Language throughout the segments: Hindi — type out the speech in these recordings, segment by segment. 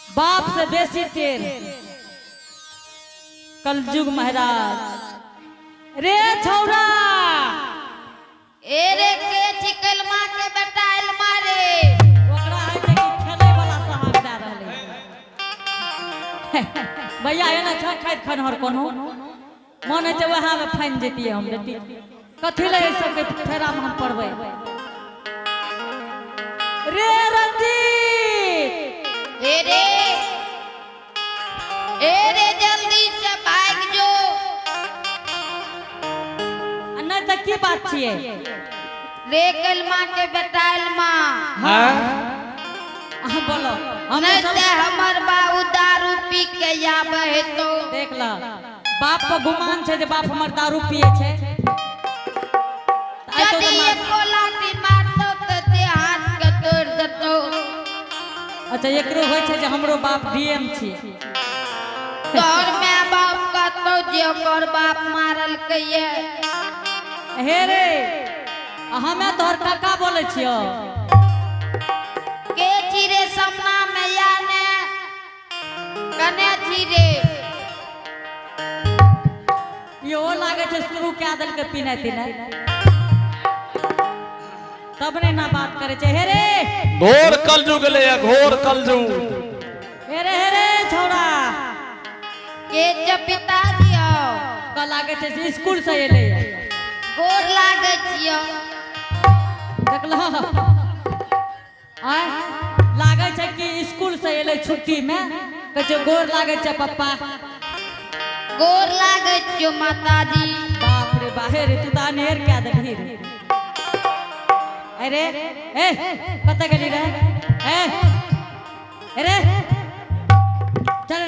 बाप से बेसी टेर कलजुग महाराज रे छौरा ए रे के चिकलमा के बेटा एलमा रे ओकरा है जे कि खेले वाला साहब दे रहले भैया एना छ खाइत खनहर कोनो मन है जे वहां में फाइन जेतिए हम बेटी कथि ले सब के फेरा में हम पड़बै रे रंजीत ए रे जल्दी से भाग जो अन्ना तक की बात छिए रे कलमा के बेटा एलमा हां बोलो हम नहीं ते हमर बाबू दारू पी के आवे है तो देख ला बाप को गुमान छे जे बाप हमर दारू पिए छे यदि एको लाठी मारतो तो ते हाथ के तोड़ देतो अच्छा एकरो होय छे जे हमरो बाप डीएम छी तोर माय बाप का तो जे ओकर बाप मारल कहिए हे रे हमें तोहर काका बोले छियो के चिरे सपना में याने कने चिरे यो लागे छे शुरू के दल के पीने तिने तब ने ना बात करे छे हे रे घोर कलजुग ले घोर कलजुग हे रे छोरा के जे पिताजी हो का लागे छे स्कूल से एले गोर लागे छियो देखला आय लागे छे कि स्कूल से एले छुट्टी में कहे गोर लागे छे पप्पा गोर लागे छियो माताजी बाप रे बाहर तू दानेर क्या दही रे अरे ए कत गेली रे ए अरे चल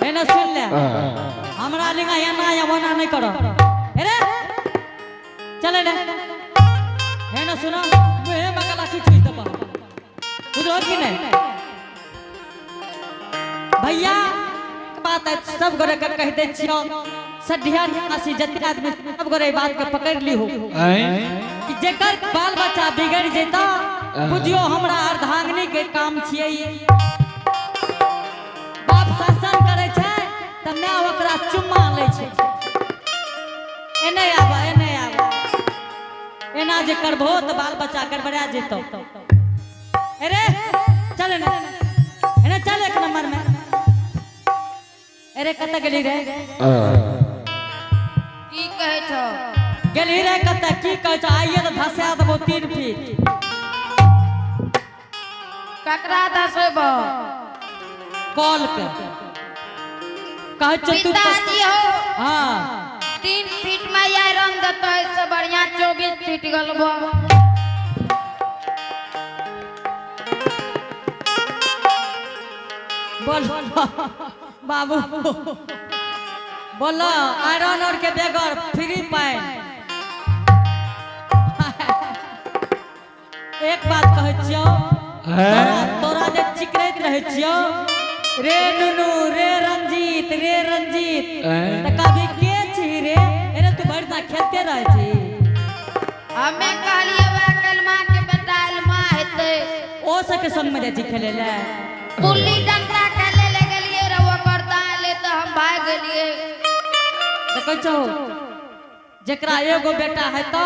एना सुन ले हमरा लिंगा एना या वना नहीं करो अरे चल ले एना सुनो मुहे मकला की चीज दबा बुझो कि नहीं भैया बात है सब गोरे के कह दे छियो सढ़िया निवासी जते आदमी सब गोरे बात के पकड़ ली हो कि जेकर बाल बच्चा बिगड़ जेता बुझियो हमरा अर्धांगिनी के काम छिए बाप शासन करे छै त मैं ओकरा चुम्मा ले छै एने आबा एना जे करबो त बाल बच्चा गड़बड़ा जेतो अरे चल ना एने चल एक नंबर में अरे कत गेली रे की कहै छो गेली रे कत की कहै छ आइए त धसा देबो 3 फीट ककरा दसबो कॉल के कहै छ तू पिताजी हो हां 3 फीट में आयरन देतो इससे बढ़िया 24 फीट गलबो बोल बाबू बोलो आयरन और के बेगर फ्री पाए एक बात कहै छियो तोरा जे चिकरैत रहै छियो रे नुनू रे रंजीत त कभी के छी रे अरे तू बड़ता खेलते रह छी हमें कहलिए वे कलमा के बेटा एलमा हेते ओ सके संग में जे खेले ले पुल्ली डंडा खेले ले गेलिए रे ओकर दाले तो हम भाग गेलिए देखै छौ जेकरा एगो बेटा है तो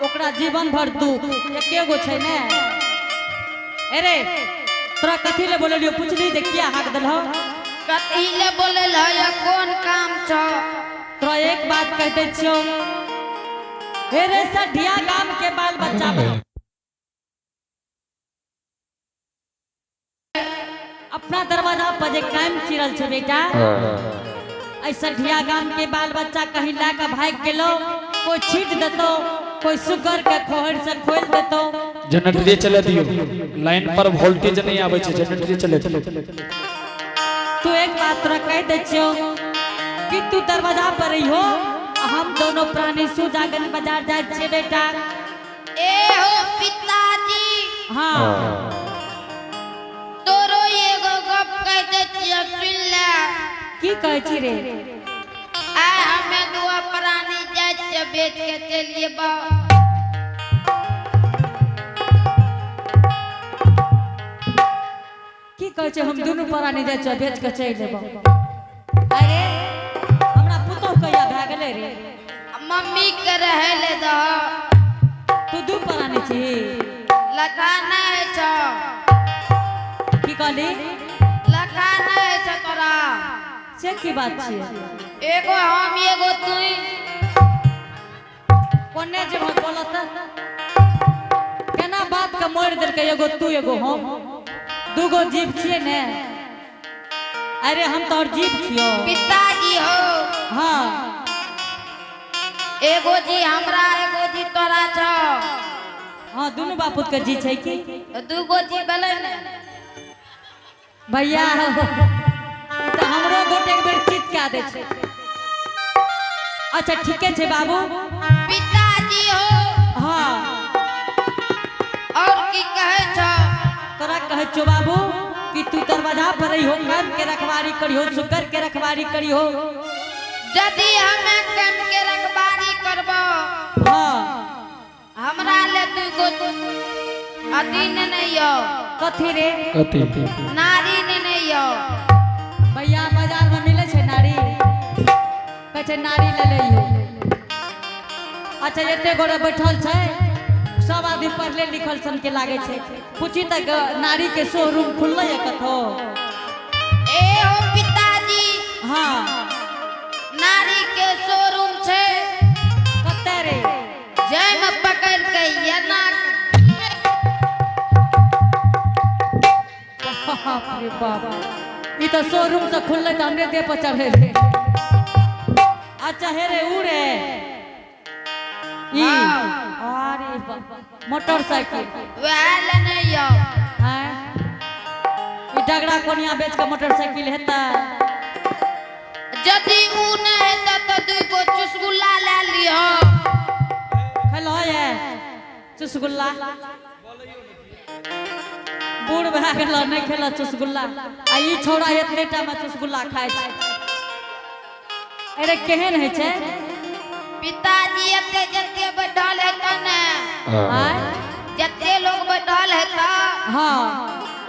ओकरा जीवन भर दुख एकेगो छै ने अरे तोरा कथि ले बोललियो पूछली जे किया हाक देलहो कथि ले बोलल है कौन काम छो तोरा एक बात कह दे छियो हे रे सढ़िया गांव के बाल बच्चा अपना दरवाजा पर जे कायम चिरल छै बेटा ऐ सढ़िया गांव के बाल बच्चा कहीं ला के भाग गेलो कोई छीट देतो कोई सुगर के खोहर से खोल देतो जनरेटर चले दियो लाइन पर वोल्टेज नहीं आवे छै जनरेटर चले तू एक बात तोरा कह दे छियो कि तू दरवाजा पर रही हो हम दोनों प्राणी सुजागन बाजार जाय छे बेटा ए हो पिताजी हां तोरो एगो गप कह दे छियो सुन ले की कहै छी रे आय हमें दुआ प्राणी जाय छे बेच के चलिए बा कहै छै हम दुनू प्राणी जाइ छ बेच के चलि लेबो। अरे हमरा पुतौ कहिया भए गेलै रे? मम्मी के रहे ले दो। तू दू प्राणी छी? लगाना है छ। की कहली? लगाना है छ तोरा। से की बात छियै? एगो हम एगो तू। कोने जे बोलत केना बात के मोड़ देलकै, एगो तू एगो हम, दूगो जीव छियै ने। अरे हम तो और जीव छियो। पिताजी हो। हाँ एगो जी हमरा एगो जी तोरा छ। हाँ दुनू बापूत के जी छै की? दूगो जी भेलै ने भैया। ई तो हमरो गोटे एक बेर चित कए दे छै। अच्छा ठीके छै बाबू। पिताजी हो। हाँ और की कहे छ? तोरा कहे छो बाबू कि तू दरवाजा पर रही हो, कन के रखवारी करियो, सुकर के रखवारी करियो। यदि हमें कन के रखवारी करबो हाँ हमरा ले दूगो अधीन नहीं हो। कथी रे? कथी? नारी नहीं हो। भैया बाजार में मिले छै नारी? कहे छै नारी ले लियो। अच्छा एते गोरे बैठल छै, सब आदमी पढ़ले लिखल सन के लागे छै। पूछी तक नारी के शोरूम खुलल है कथो? ए हो पिताजी। हाँ नारी के शोरूम छे। कते रे? जय में पकड़ के येना। बाप रे बाप, ई तो शोरूम से खुलले त हमरे देह पर चढ़े रे। अच्छा हे रे ऊ रे ई अरे बाप मोटरसाइकिल वह ले नहीं हो। हैं? ई डगरा कोनिया बेच के मोटरसाइकिल हेता? यदि ऊ नहीं हेता तो दूगो चुसगुल्ला ले लियो। खेलो है चुसगुल्ला? बूढ़ भए गेल नहीं खेल चुसगुल्ला। आ ई छौड़ा एतने टा में चुसगुल्ला खाय छै। अरे केहन है छै? पिताजी एते जते बैठल है तने आय जते लोग बैठल है ता हाँ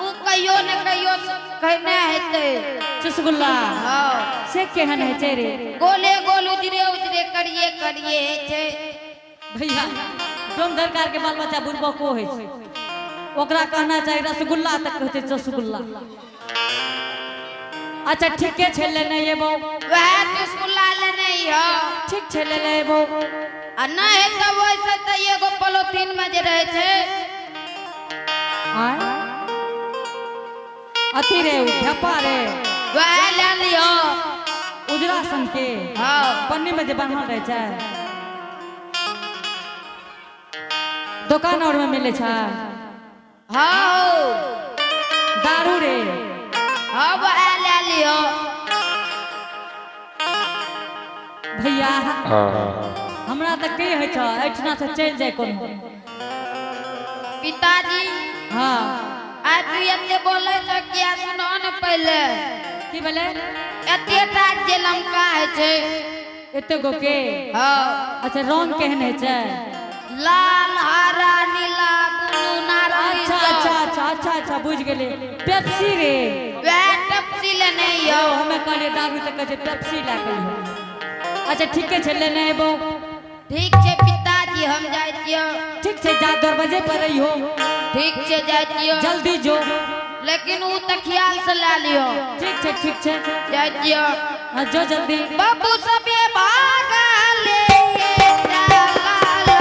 ऊ कहियो न कहियो कहने हेते चुसगुल्ला। हाँ से केहन है छै रे? गोले गोल उजरे उजरे करिए करिए छे। भैया डोम दरकार के बाल बच्चा बुढ़बो को है छै, ओकरा कहना चाहिए रसगुल्ला तक कहते रसगुल्ला। अच्छा ठीके छै ले नहीं एबो। वह चुसगुल्ला ले नहीं हो। ठीक छै ले ले एबो। आ नहीं है तो वैसे तो एगो पॉलिथीन में जे रहे छे। आय अथी रे ढप्पा रे वह ले लियो। उजरा सन के हाँ पन्नी में जे बांधल रहे छै, दुकान और में मिले छै। हाँ दारू रे? हाँ वह ले लियो। भैया हमरा तक की है छ एठना से चल जाए कोनो। पिताजी हाँ आज तू एते बोले छ क्या सुनो न पहले। की बोले? एते टा जे लमका है छे। एते गो के? हाँ अच्छा रंग केहन है छै? लाल हरा नीला ब्लू नारंगी। अच्छा अच्छा अच्छा अच्छा अच्छा बुझ गेले। पेप्सी रे? वह टपसी ले नहीं हो। हमें कहले दारू तक कहे पेप्सी ला के हो। अच्छा ठीके छै ले नहीं एबो। ठीक छे पिताजी हम जाय छियो। ठीक छै जा दरवाजे पर रही हो। ठीक छे जाय छियो। जल्दी जो। लेकिन ऊ त ख्याल से ला लियो। ठीक छै ठीक छै जाय छियो। हाँ, जो जल्दी। बाबू सबे भागले चला लो।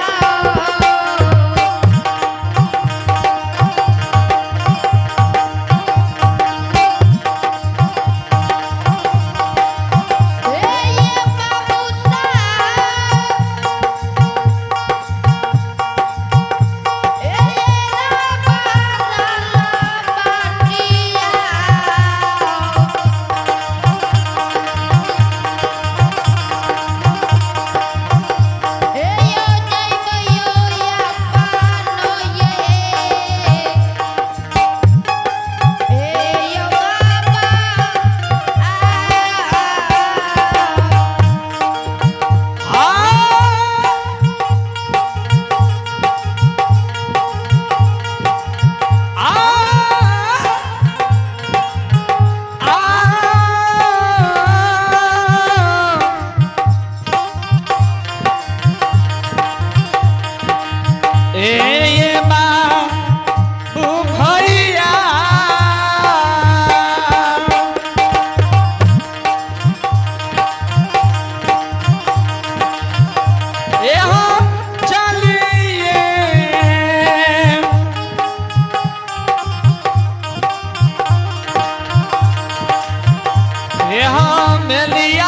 यहाँ मिलिया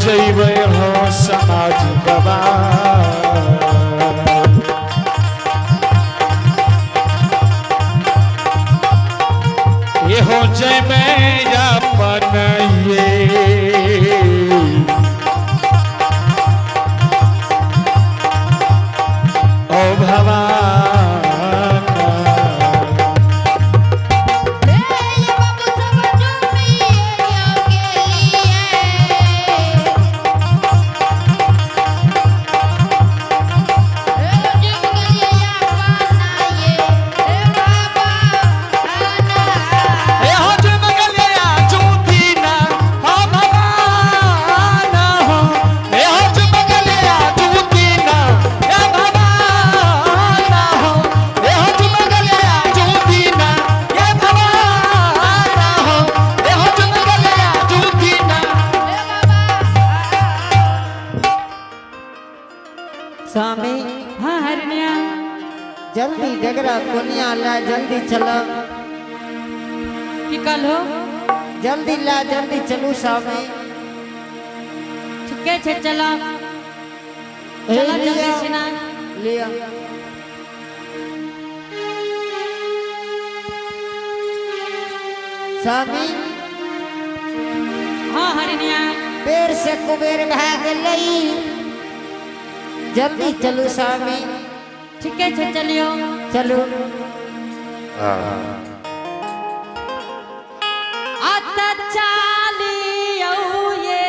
जैवे हो समाज बाबा ये हो जय में अपन ये ओ भगवान स्वामी हाँ हरनिया जल्दी डगरा कोनिया ला जल्दी चलो की कल हो जल्दी ला जल्दी चलू स्वामी ठीके छे चला चला जल्दी सिना लिया स्वामी हाँ हरनिया पेड़ से कुबेर भाग गई जल्दी चलो स्वामी ठीके छे चलियो चलो आता चालियो ये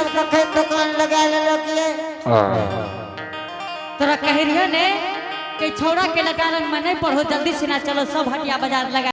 सब कखे दुकान लगा ले तोरा कह रही ने कि छोड़ा के लगा मैं नहीं पढ़ो जल्दी से ना चलो सब हटिया बाजार लगा